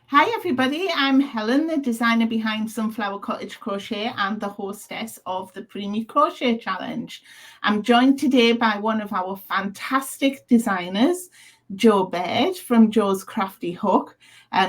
Hi everybody, I'm Helen, the designer behind Sunflower Cottage Crochet and the hostess of the Preemie Crochet Challenge. I'm joined today by one of our fantastic designers, Jo Baird from Jo's Crafty Hook.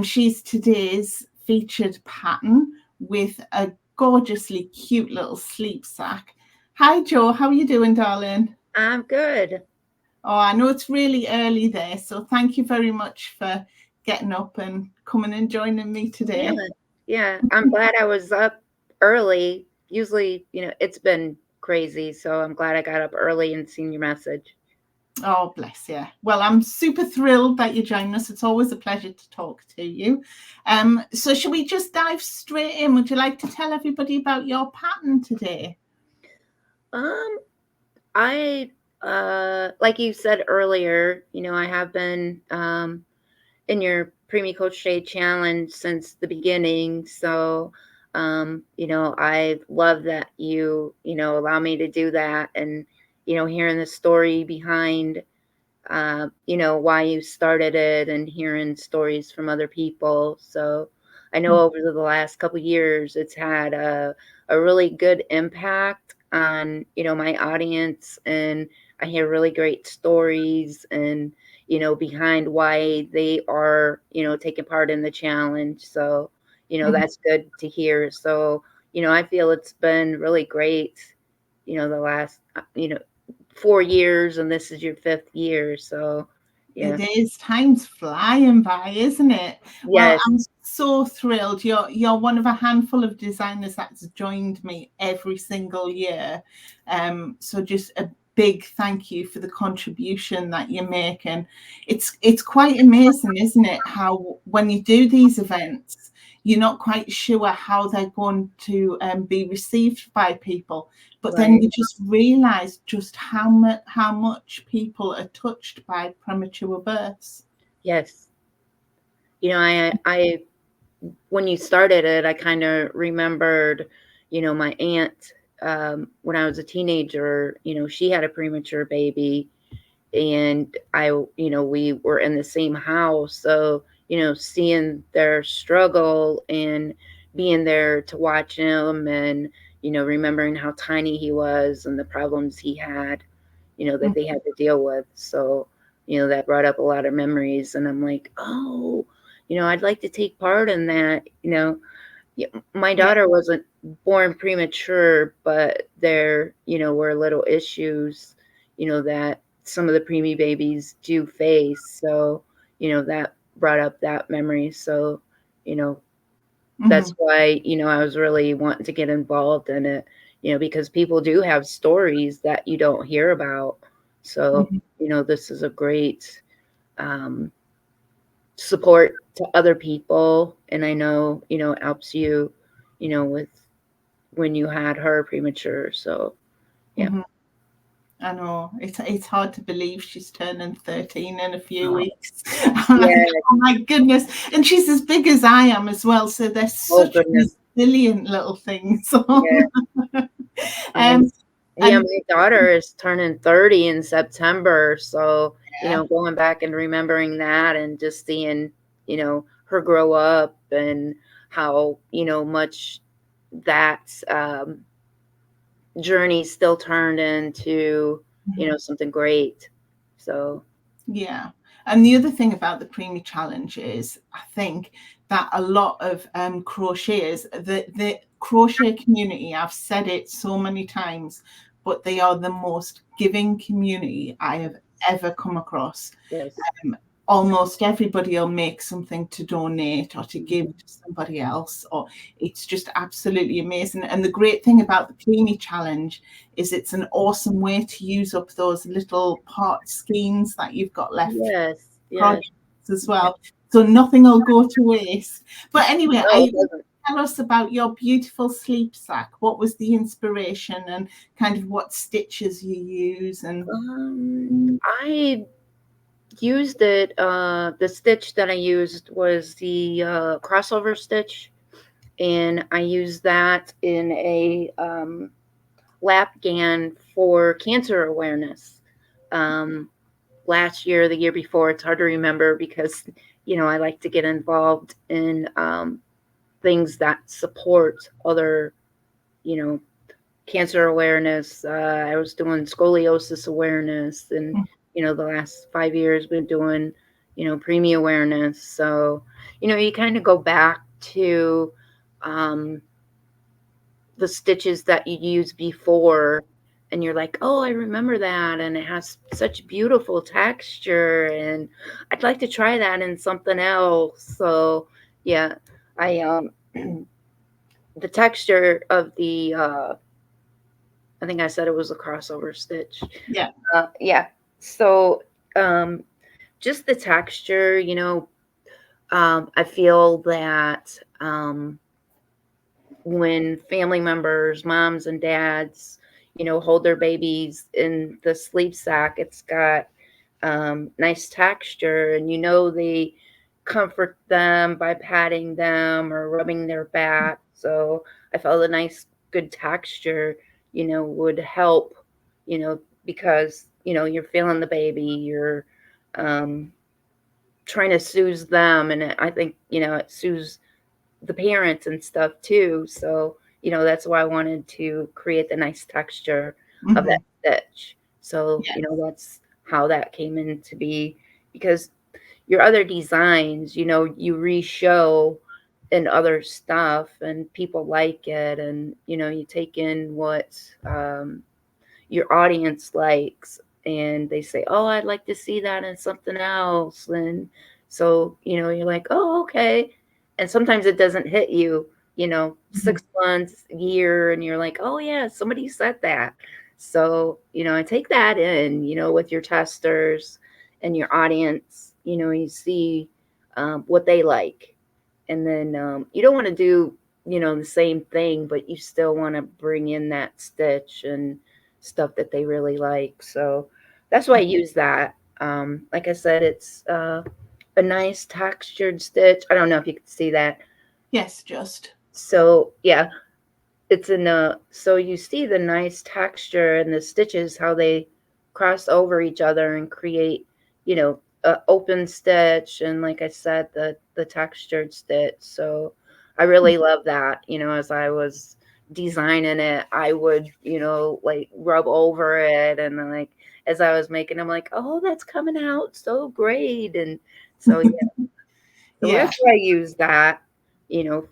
She's today's featured pattern with a gorgeously cute little sleep sack. Hi Jo, how are you doing, darling? I'm good. Oh, I know it's really early there, so thank you very much for getting up and coming and joining me Yeah. today. Yeah. I'm glad I was up early. Usually, it's been crazy, so I'm glad I got up early and seen your message. Oh, bless you. Well, I'm super thrilled that you joined us. It's always a pleasure to talk to you. So should we just dive straight in? Would you like to tell everybody about your pattern today? Um, I like you said earlier, I have been in your Preemie Crochet challenge since the beginning. So I love that you allow me to do that, and hearing the story behind why you started it and hearing stories from other people. So I know over the last couple of years, it's had a really good impact on, my audience. And I hear really great stories and, behind why they are, taking part in the challenge. So, Mhm. that's good to hear. So, I feel it's been really great, the last, 4 years, and this is your 5th year. So, yeah. It is. Time's flying by, isn't it? Well, Yes. I'm so thrilled. You're one of a handful of designers that's joined me every single year. So just a big thank you for the contribution that you make. And it's quite amazing, isn't it? How when you do these events, you're not quite sure how they're going to be received by people. But then Right. you just realize just how much people are touched by premature births. Yes. I when you started it, I kind of remembered, my aunt, when I was a teenager, she had a premature baby, and we were in the same house. So, seeing their struggle and being there to watch him, and, remembering how tiny he was and the problems he had, that they had to deal with. So, that brought up a lot of memories. And I'm like, oh, I'd like to take part in that. Yeah, my Yeah. daughter wasn't born premature, but there, were little issues, that some of the preemie babies do face. So, that brought up that memory. So, you know, that's Mhm. why, I was really wanting to get involved in it, because people do have stories that you don't hear about. So, Mhm. this is a great um, support to other people. And I know, it helps you, with when you had her premature. So, yeah. Mhm. I know it's hard to believe she's turning 13 in a few Oh, weeks. I'm like, yeah. oh my goodness. And she's as big as I am as well. So they're Oh, such goodness. resilient little things. Yeah. I, um, yeah, and my daughter is turning 30 in September. So, yeah. going back and remembering that and just seeing, her grow up and how, much that journey still turned into, something great. So, Yeah. And the other thing about the Preemie Challenge is, I think that a lot of crocheters, the crochet community, I've said it so many times, but they are the most giving community I have ever come across. yes. Almost everybody will make something to donate or to give Mhm. to somebody else, or it's just absolutely amazing. And the great thing about the Preemie Challenge is it's an awesome way to use up those little part skeins that you've got left Yes. Yes. projects as well. So nothing will go to waste. But anyway, are No, you it going to doesn't. tell us about your beautiful sleep sack? What was the inspiration and kind of what stitches you use? And I used it. The stitch that I used was the crossover stitch, and I used that in a lap gan for cancer awareness. Um, last year, the year before. It's hard to remember because, I like to get involved in things that support other, you know, cancer awareness. I was doing scoliosis awareness, and the last 5 years been doing, preemie awareness. So, you kind of go back to the stitches that you used before, and you're like, oh, I remember that, and it has such beautiful texture, and I'd like to try that in something else. So yeah, I the texture of the I think I said it was a crossover stitch. Yeah. Yeah. So just the texture, I feel that when family members, moms and dads, hold their babies in the sleep sack, it's got nice texture, and they comfort them by patting them or rubbing their back. So I felt a nice, good texture, would help, because you're feeling the baby, you're trying to soothe them, and I think it soothes the parents and stuff too. So that's why I wanted to create the nice texture of that stitch. So Yes. that's how that came into be, because your other designs, you re-show in other stuff and people like it, and you take in what your audience likes, and they say, oh, I'd like to see that in something else. And so you're like, oh, okay. And sometimes it doesn't hit you, 6 months, year, and you're like, oh yeah, somebody said that. So I take that in, with your testers and your audience. You see what they like, and then you don't want to do the same thing, but you still want to bring in that stitch and stuff that they really like. So that's why I use that. Like I said, it's a nice textured stitch. I don't know if you can see that. Yes, just. So yeah, it's in a, so you see the nice texture and the stitches, how they cross over each other and create, a open stitch, and like I said, the textured stitch. So I really love that. As I was designing it, I would, like rub over it, and then, like, as I was making, I'm like, oh, that's coming out so great. And so yeah, so Yeah. that's why I use that,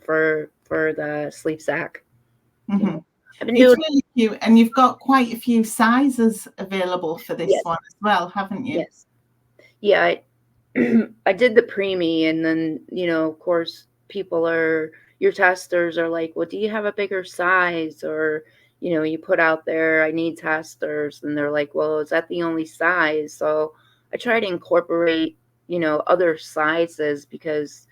for the sleep sack. Mm-hmm. I've been It's doing, really cute, and you've got quite a few sizes available for this yes, one as well, haven't you? yes. Yeah, I did the preemie, and then, of course, your testers are like, well, do you have a bigger size? Or, you put out there, I need testers, and they're like, well, is that the only size? So I try to incorporate, other sizes, because,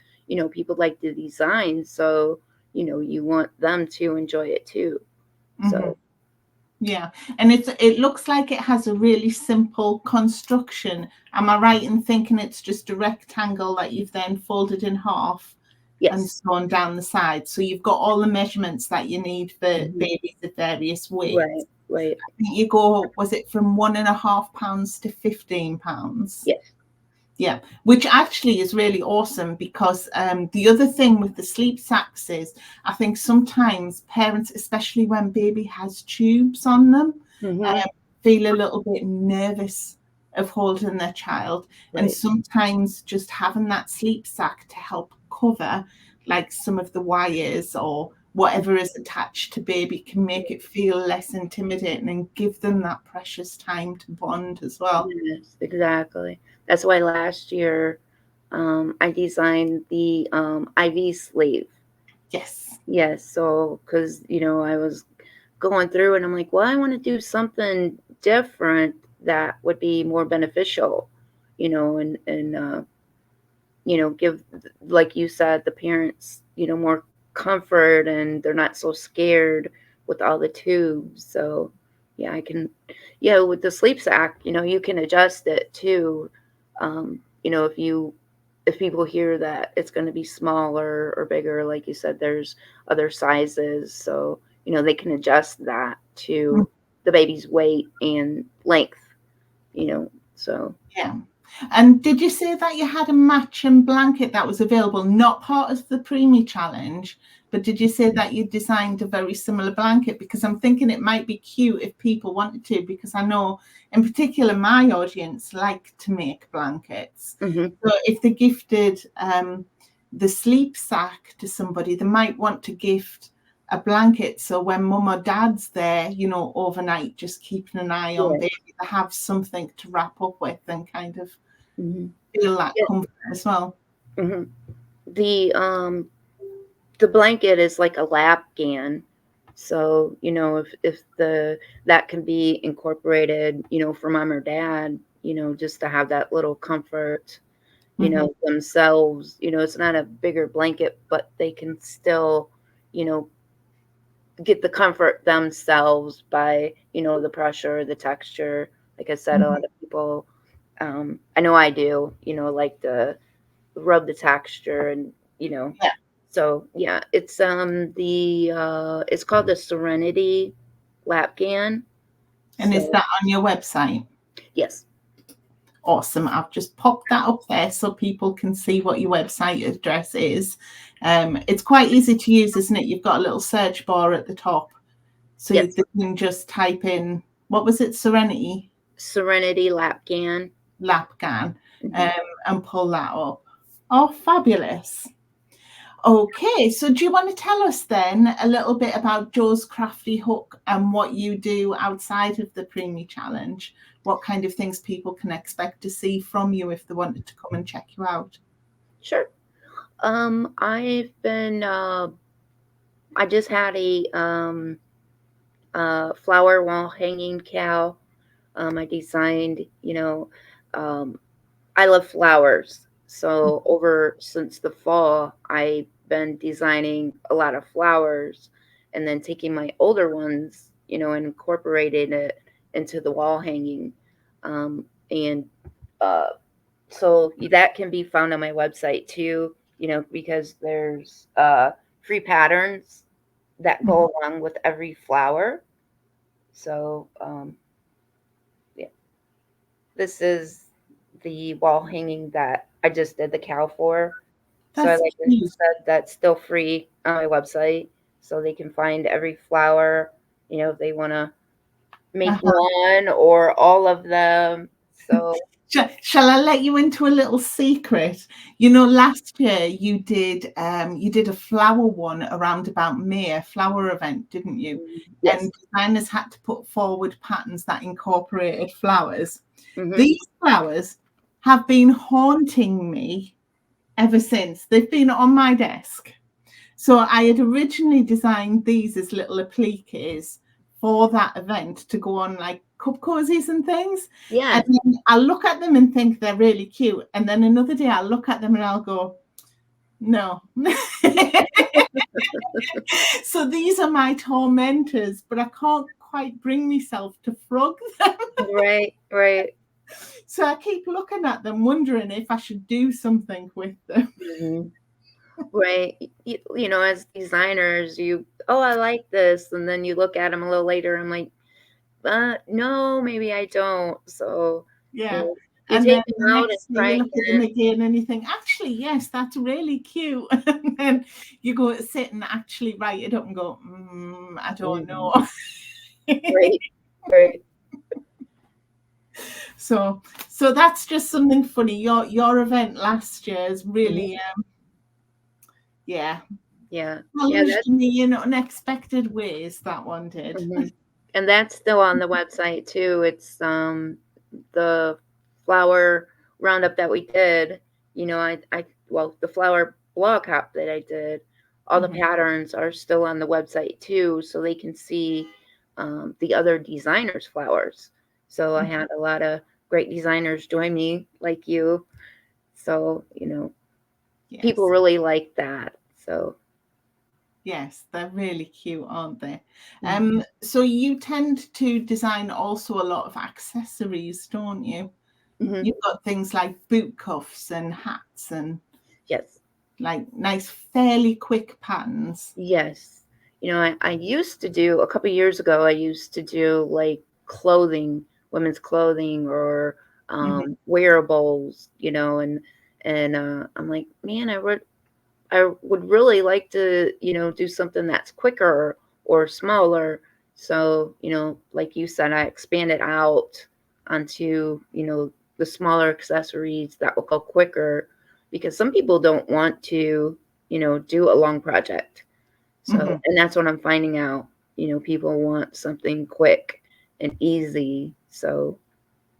people like the design. So, you want them to enjoy it too. Mm-hmm. So, Yeah, and it looks like it has a really simple construction. Am I right in thinking it's just a rectangle that you've then folded in half and yes. sewn down the side? So you've got all the measurements that you need for Mhm. babies of various weights. Right, right. I think you go, was it from 1.5 pounds to 15 pounds? Yes. Yeah, which actually is really awesome, because the other thing with the sleep sacks is, I think sometimes parents, especially when baby has tubes on them, Hmm. feel a little bit nervous of holding their child. And Right. sometimes just having that sleep sack to help cover like some of the wires or whatever is attached to baby can make it feel less intimidating and give them that precious time to bond as well. Yes, exactly. That's why last year I designed the IV sleeve. Yes. Yes, so because I was going through, and I'm like, well, I want to do something different that would be more beneficial, and give, like you said, the parents, more comfort, and they're not so scared with all the tubes. So yeah, with the sleep sack, you can adjust it too. If people hear that it's going to be smaller or bigger, like you said, there's other sizes. So, they can adjust that to the baby's weight and length, you know. So Yeah. And did you say that you had a matching blanket that was available, not part of the Preemie challenge, but did you say that you designed a very similar blanket? Because I'm thinking it might be cute if people wanted to, because I know in particular my audience like to make blankets. mhm. So if they gifted the sleep sack to somebody, they might want to gift a blanket, so when mum or dad's there, you know, overnight, just keeping an eye on Yeah. baby, they have something to wrap up with and kind of Mhm. feel that Yeah. comfort as well. Mhm. The blanket is like a lapgan. So, if that can be incorporated, for mom or dad, just to have that little comfort, Mm-hmm. themselves. It's not a bigger blanket, but they can still, you know, get the comfort themselves by, the pressure, the texture. Like I said, a Mm-hmm. lot of people, I know I do, like to rub the texture and, Yeah. so yeah, it's called the Serenity Lapgan. And is So that on your website? yes. Awesome. I've just popped that up there so people can see what your website address is. It's quite easy to use, isn't it? You've got a little search bar at the top. So you Yes. can just type in, what was it? Serenity Lapgan. Lapgan, Hmm. and pull that up. Oh, fabulous. Okay, so do you want to tell us then a little bit about Joe's Crafty Hook and what you do outside of the Preemie Challenge? What kind of things people can expect to see from you if they wanted to come and check you out? Sure. I've been I just had a flower wall hanging cow. I designed, um, I love flowers. So over since the fall, I've been designing a lot of flowers and then taking my older ones, and incorporating it into the wall hanging. And uh, so that can be found on my website too, because there's free patterns that go along with every flower. So yeah, this is the wall hanging that I just did the cow for. So That's like I cute. said, that's still free on my website, so they can find every flower, if they want to make Uh-huh. one or all of them. So Shall I let you into a little secret? You know, last year you did a flower one around about May, a flower event, didn't you? yes. And designers had to put forward patterns that incorporated flowers. Hmm. These flowers have been haunting me ever since. They've been on my desk. So I had originally designed these as little appliques for that event to go on like cup cozies and things. And Yes. then I'll look at them and think they're really cute. And then another day I'll look at them and I'll go, no. So these are my tormentors, but I can't quite bring myself to frog them. Right. Right. So I keep looking at them, wondering if I should do something with them. Hmm. Right. As designers, I like this, and then you look at them a little later. I'm like, no, maybe I don't. So, Yeah. you And take then them the out and next day try you look at them again. again and you think, actually, yes, that's really cute. And then you go to sit and actually write it up and go, I don't Mhm. know. Right. Right. So that's just something funny. Your event last year is Mhm. really yeah, Yeah. Yeah. challenged me in unexpected ways, that one did. Mhm. And that's still on the website too. It's the flower roundup that we did. Well, the flower blog hop that I did. All the Mhm. patterns are still on the website too, so they can see the other designers' flowers. So I had a lot of great designers join me, like you. So people Yes. really like that. So. Yes, they're really cute, aren't they? Mhm. So you tend to design also a lot of accessories, don't you? Mhm. You've got things like boot cuffs and hats and Yes. like nice, fairly quick patterns. Yes. I used to do a couple years ago, I used to do like clothing, women's clothing or wearables, and I'm like, man, I would really like to, do something that's quicker or smaller. So, like you said, I expanded out onto, the smaller accessories that will go quicker because some people don't want to, do a long project. So, and that's what I'm finding out. People want something quick and easy. So,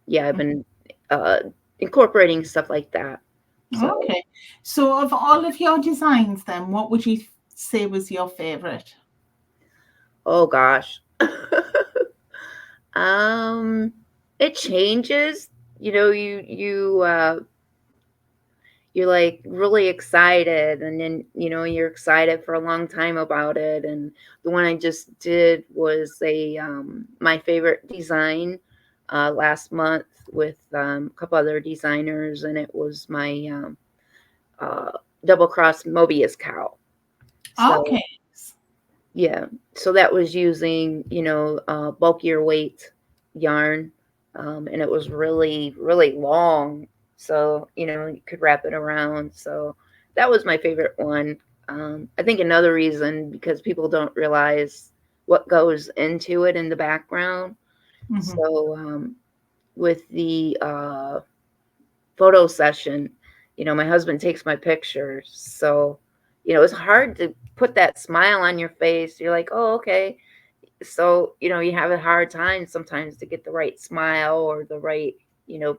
yeah, I've been incorporating stuff like that. So, Okay. So of all of your designs then, what would you say was your favorite? oh gosh. It changes. You're like really excited, and then you're excited for a long time about it. And the one I just did was a my favorite design last month with a couple other designers, and it was my uh, double cross Mobius cow. So Okay. yeah, so that was using bulkier weight yarn, and it was really really long, so you could wrap it around. So that was my favorite one. I think another reason because people don't realize what goes into it in the background. So with the photo session, my husband takes my pictures, so it's hard to put that smile on your face. You're like, oh, okay. So you have a hard time sometimes to get the right smile or the right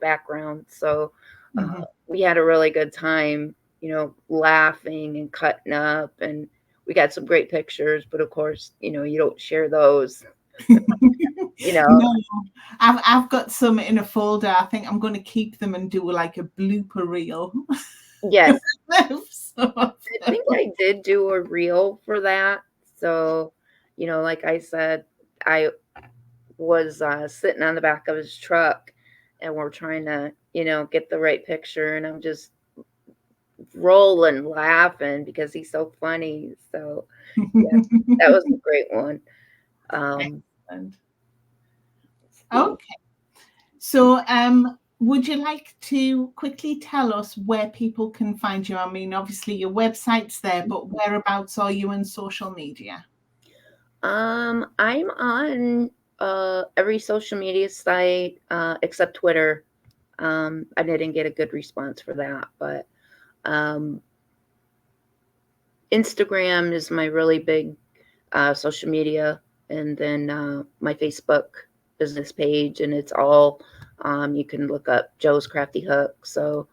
background. So we had a really good time, laughing and cutting up, and we got some great pictures, but of course you don't share those. No, I've got some in a folder. I think I'm going to keep them and do like a blooper reel. Yes, So, I think I did do a reel for that. So like I said, I was sitting on the back of his truck, and we're trying to get the right picture, and I'm just rolling laughing because he's so funny. So yeah, that was a great one. excellent. Okay. So, would you like to quickly tell us where people can find you? I mean, obviously your website's there, but whereabouts are you in social media? I'm on every social media site except Twitter. I didn't get a good response for that, but um, Instagram is my really big social media, and then my Facebook business page, and it's all you can look up Joe's Crafty Hook. So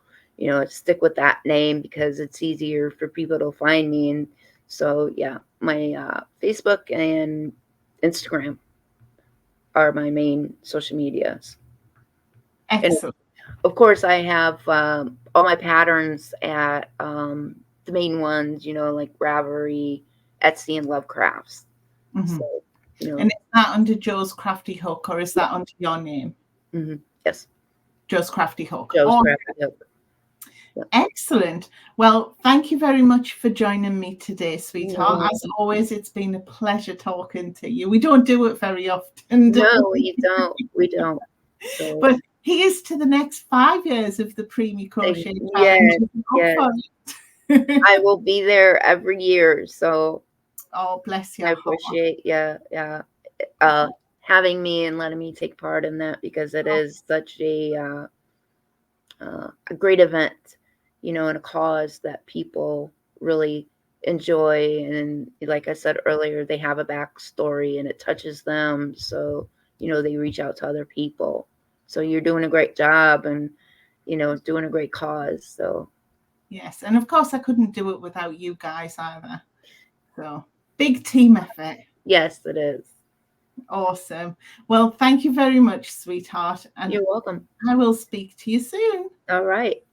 stick with that name because it's easier for people to find me. And so yeah, my Facebook and Instagram are my main social medias. Excellent. Of course, I have all my patterns at the main ones, like Ravelry, Etsy, and Love Crafts. So, And is that under Joe's Crafty Hook, or is that under your name? Yes. Joe's Crafty Hook. Joe's Crafty Hook. Yep. Excellent. Well, thank you very much for joining me today, sweetheart. As always, it's been a pleasure talking to you. We don't do it very often. No, we don't. We don't. So. But here's to the next 5 years of the Preemie Crochet Challenge. Yes. I will be there every year. So oh, bless you. I appreciate having me and letting me take part in that, because it is such a great event, and a cause that people really enjoy. And like I said earlier, they have a backstory and it touches them. So, they reach out to other people. So you're doing a great job, and, doing a great cause. So. Yes. And of course, I couldn't do it without you guys either. So big team effort. Yes, it is. Awesome. Well, thank you very much, sweetheart. And you're welcome. I will speak to you soon. All right.